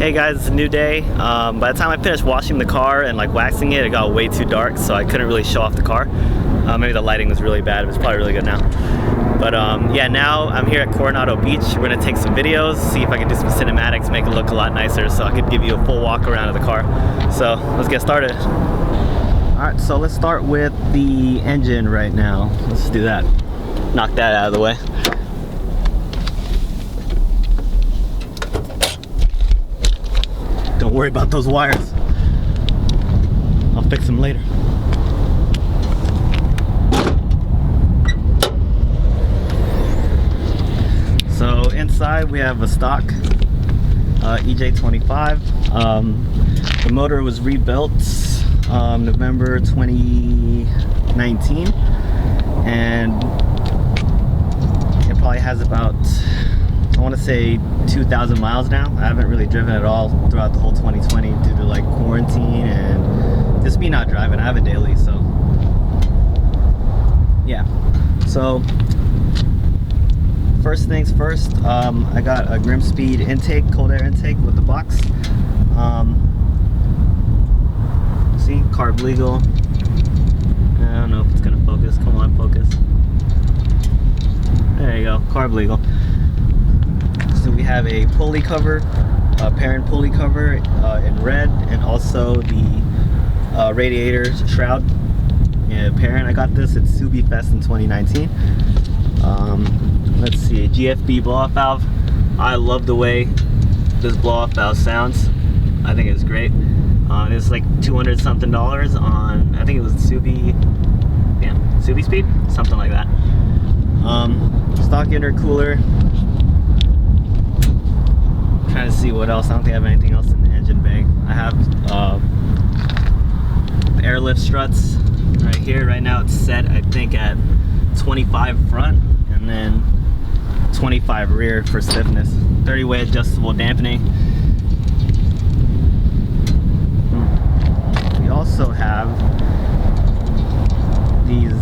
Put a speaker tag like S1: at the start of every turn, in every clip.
S1: Hey guys, it's a new day. By the time I finished washing the car and like waxing it, it got way too dark, so I couldn't really show off the car. Maybe the lighting was really bad. It was probably really good now. But yeah, now I'm here at Coronado Beach. We're gonna take some videos, see if I can do some cinematics, make it look a lot nicer, so I could give you a full walk around of the car. So let's get started. All right, so let's start with the engine right now. Let's do that. Knock that out of the way. Don't worry about those wires. I'll fix them later. So inside we have a stock EJ25. The motor was rebuilt November 2019, and it probably has about, I want to say 2,000 miles now. I haven't really driven at all throughout the whole 2020 due to like quarantine and just me not driving. I have a daily, so yeah. So first things first, I got a Grimmspeed intake, cold air intake with the box. See, carb legal. I don't know if it's gonna focus. Come on, focus. There you go, carb legal. So we have a pulley cover, a Perrin pulley cover in red, and also the Radiator shroud. Yeah, Perrin, I got this at Subi Fest in 2019. Let's see, GFB blow-off valve. I love the way this blow-off valve sounds. I think it's great. It's like $200 something on, I think it was Subi Speed, something like that. Stock intercooler. Trying to see what else. I don't think I have anything else in the engine bay. I have the Airlift struts right here. Right now it's set, I think, at 25 front and then 25 rear for stiffness. 30-way adjustable dampening. We also have these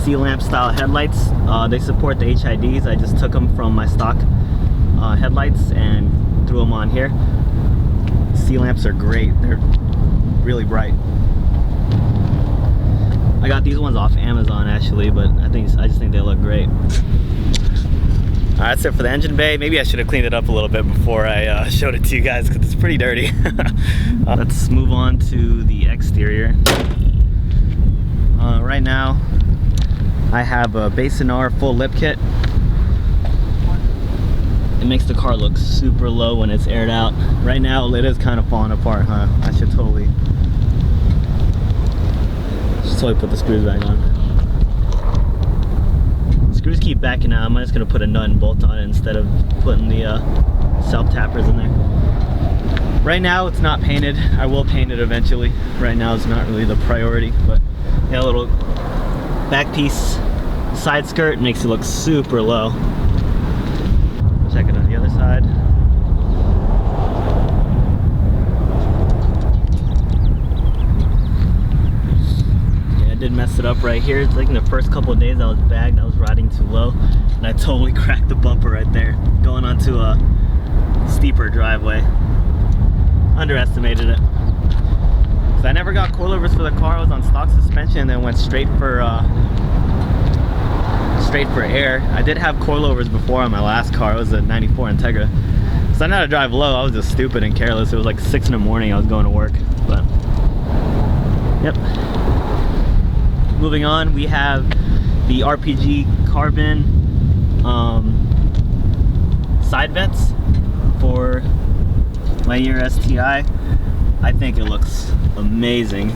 S1: C-lamp style headlights. They support the HIDs. I just took them from my stock headlights and threw them on here. C-lamps are great. They're really bright. I got these ones off Amazon actually, but I just think they look great. Alright, that's it for the engine bay. Maybe I should have cleaned it up a little bit before I showed it to you guys because it's pretty dirty. Let's move on to the exterior. Right now I have a BaysonR full lip kit. It makes the car look super low when it's aired out. Right now it is kind of falling apart, huh? I should totally put the screws back on. Screws keep backing out. I'm just gonna put a nut and bolt on it instead of putting the self tappers in there. Right now it's not painted. I will paint it eventually. Right now it's not really the priority, but yeah, a little back piece, side skirt makes it look super low. Check it on the other side. Did mess it up right here. It's like in the first couple of days I was bagged, I was riding too low, and I totally cracked the bumper right there, going onto a steeper driveway. Underestimated it. So I never got coilovers for the car. I was on stock suspension and then went straight for air. I did have coilovers before on my last car. It was a 94 Integra. So I know how to drive low. I was just stupid and careless. It was like 6 in the morning. I was going to work, but yep. Moving on, we have the RPG carbon side vents for my WRX STi. I think it looks amazing.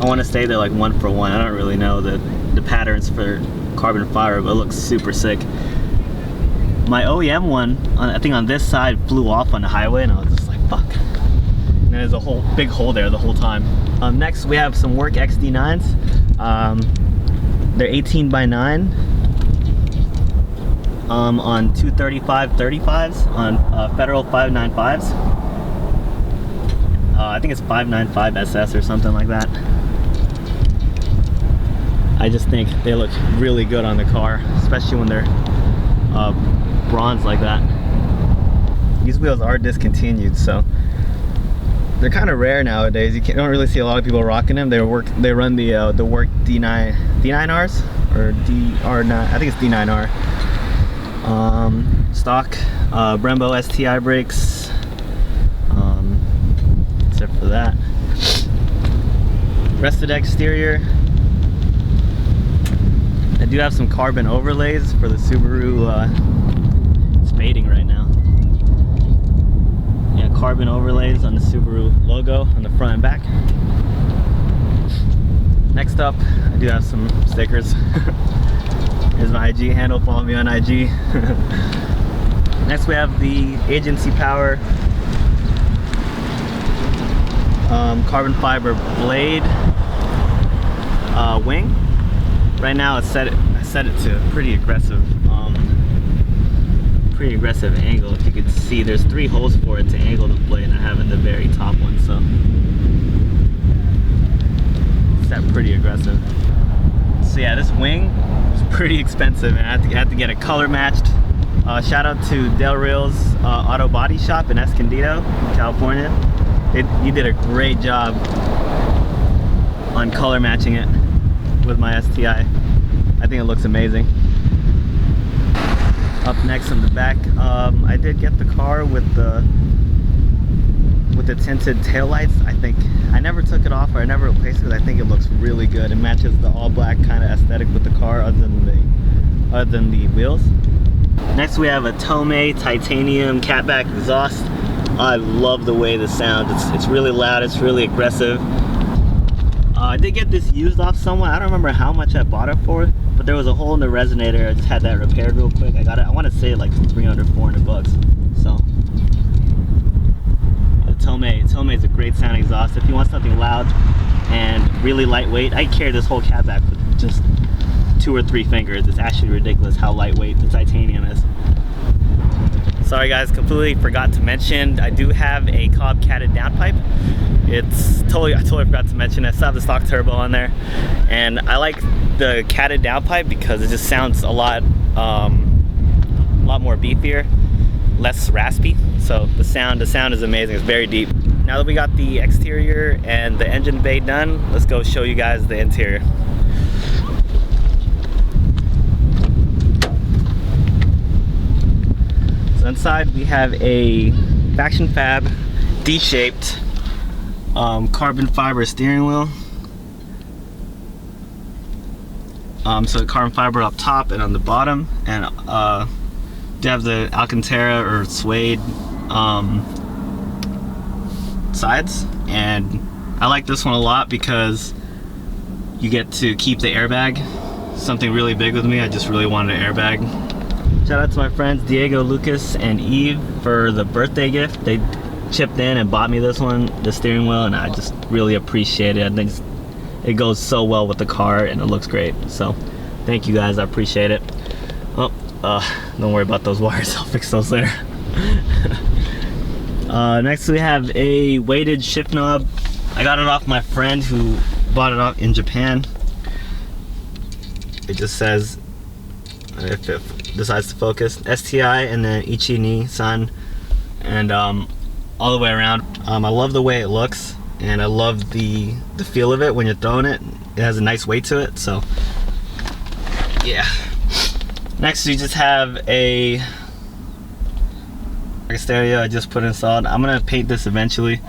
S1: I want to say they're like 1 for 1. I don't really know the patterns for carbon fiber, but it looks super sick. My OEM one, I think on this side, flew off on the highway, and I was just like, fuck. And there's a whole big hole there the whole time. Next we have some work XD9s. They're 18 by 9 on 235/35s on Federal 595s. I think it's 595 SS or something like that. I just think they look really good on the car, especially when they're bronze like that. wheels are discontinued, so they're kind of rare nowadays. You don't really see a lot of people rocking them. They run the Work D9Rs or DR9. I think it's D9R. Stock Brembo STi brakes. Except for that, rest of the exterior, I do have some carbon overlays for the Subaru. It's fading right now. Yeah, carbon overlays on the Subaru logo on the front and back. Next up, I do have some stickers. Here's my IG handle, follow me on IG. Next we have the agency power carbon fiber blade wing. Right now I set it to a pretty aggressive angle. If you could see, there's 3 holes for it to angle the blade, and I have it in the very top one, so it's set pretty aggressive. So yeah, this wing is pretty expensive, and I had to get it color matched. Shout out to Del Real's Auto Body Shop in Escondido, California. You did a great job on color matching it with my STi. I think it looks amazing. Up next on the back, I did get the car with the tinted taillights. I think I never took it off, or I never replaced it, because I think it looks really good. It matches the all black kind of aesthetic with the car, other than the wheels. Next we have a Tomei titanium Catback exhaust. I love the way this sounds. It's really loud, it's really aggressive. I did get this used off someone. I don't remember how much I bought it for, but there was a hole in the resonator. I just had that repaired real quick. I got it, I want to say like 300, 400 bucks. So the Tomei is a great sounding exhaust. If you want something loud and really lightweight, I carry this whole Catback with just 2 or 3 fingers. It's actually ridiculous how lightweight the titanium is. Sorry guys, completely forgot to mention, I do have a Cobb catted downpipe. I totally forgot to mention, I still have the stock turbo on there, and I like the catted downpipe because it just sounds a lot more beefier, less raspy. So the sound is amazing. It's very deep. Now that we got the exterior and the engine bay done, let's go show you guys the interior. So inside we have a Faction Fab D-shaped carbon fiber steering wheel. So carbon fiber up top and on the bottom, and you have the Alcantara or suede sides. And I like this one a lot because you get to keep the airbag. Something really big with me, I just really wanted an airbag. Shout out to my friends Diego, Lucas, and Eve for the birthday gift. They chipped in and bought me this one, the steering wheel, and I just really appreciate it. I think it goes so well with the car and it looks great. So thank you guys, I appreciate it. Oh, don't worry about those wires, I'll fix those later. Next we have a weighted shift knob. I got it off my friend who bought it off in Japan. It just says, if it decides to focus, STi and then Ichi ni san, and all the way around. I love the way it looks, and I love the feel of it when you're throwing it. It has a nice weight to it, so yeah. Next we just have a stereo I just put installed. I'm gonna paint this eventually.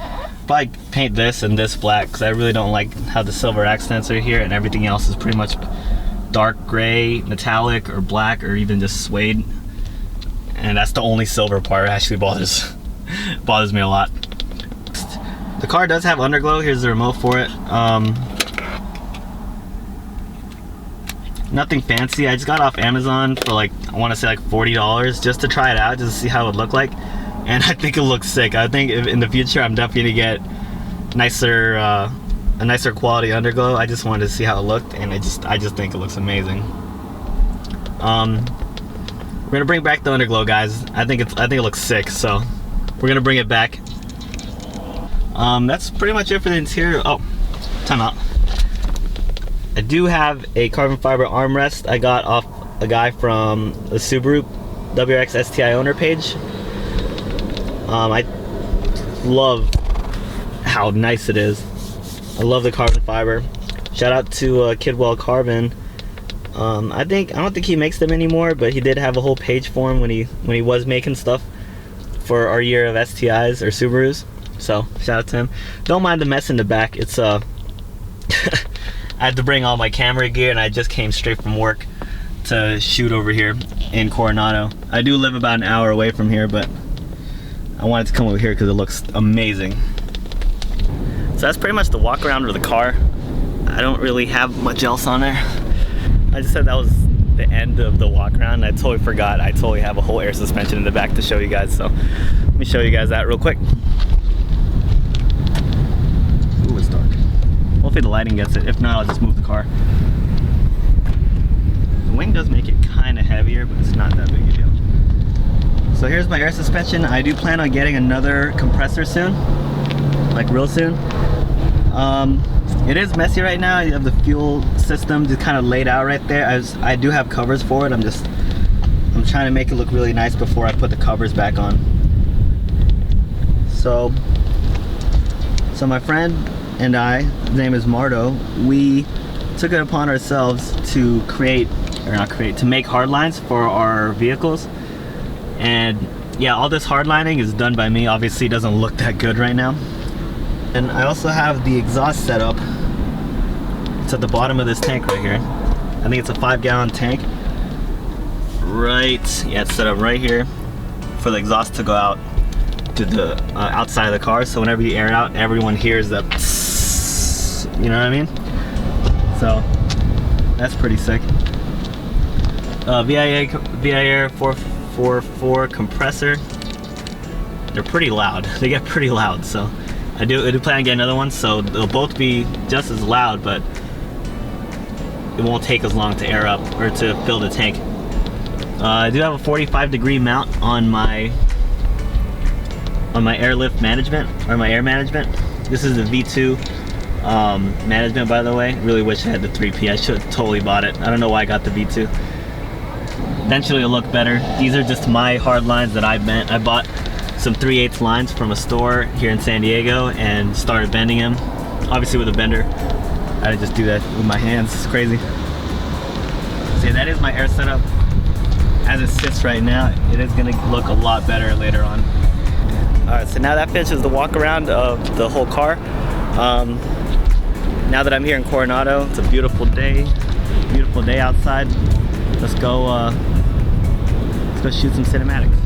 S1: Probably paint this and this black, because I really don't like how the silver accents are here, and everything else is pretty much dark gray, metallic, or black, or even just suede. And that's the only silver part. It actually bothers me a lot. The car does have underglow. Here's the remote for it. Nothing fancy. I just got off Amazon for like, I want to say like $40 just to try it out, just to see how it would look like. And I think it looks sick. I think in the future I'm definitely gonna get a nicer quality underglow. I just wanted to see how it looked, and I just think it looks amazing. We're gonna bring back the underglow, guys. I think it looks sick, so we're gonna bring it back. That's pretty much it for the interior. Oh, time out. I do have a carbon fiber armrest I got off a guy from the Subaru WRX STi owner page. I love how nice it is. I love the carbon fiber. Shout out to Kidwell Carbon. I don't think he makes them anymore, but he did have a whole page for him when he was making stuff for our year of STIs or Subarus. So shout out to him. Don't mind the mess in the back. It's I had to bring all my camera gear, and I just came straight from work to shoot over here in Coronado. I do live about an hour away from here, but I wanted to come over here because it looks amazing. So that's pretty much the walk around of the car. I don't really have much else on there. I just said that was the end of the walk around. I totally forgot. I totally have a whole air suspension in the back to show you guys. So let me show you guys that real quick. Ooh, it's dark. Hopefully the lighting gets it. If not, I'll just move the car. The wing does make it kind of heavier, but it's not that big a deal. So here's my air suspension. I do plan on getting another compressor soon, like real soon. It is messy right now. You have the fuel system just kind of laid out right there. I do have covers for it. I'm trying to make it look really nice before I put the covers back on. So my friend and I, his name is Mardo, we took it upon ourselves to to make hard lines for our vehicles. And yeah, all this hard lining is done by me. Obviously it doesn't look that good right now. And I also have the exhaust set up. It's at the bottom of this tank right here. I think it's a 5-gallon tank. Right, yeah, it's set up right here for the exhaust to go out to the outside of the car. So whenever you air it out, everyone hears the psss, you know what I mean? So that's pretty sick. VIA 444 compressor. They're pretty loud. They get pretty loud, so I do plan on getting another one, so they'll both be just as loud, but it won't take as long to air up or to fill the tank. I do have a 45-degree mount on my airlift management, or my air management. This is the V2 management, by the way. Really wish I had the 3P. I should have totally bought it. I don't know why I got the V2. Eventually it'll look better. These are just my hard lines that I bent. I bought some 3/8 lines from a store here in San Diego and started bending them. Obviously with a bender. I had to just do that with my hands. It's crazy. So that is my air setup. As it sits right now, it is gonna look a lot better later on. Alright, so now that finishes the walk around of the whole car. Now that I'm here in Coronado, it's a beautiful day outside. Let's go shoot some cinematics.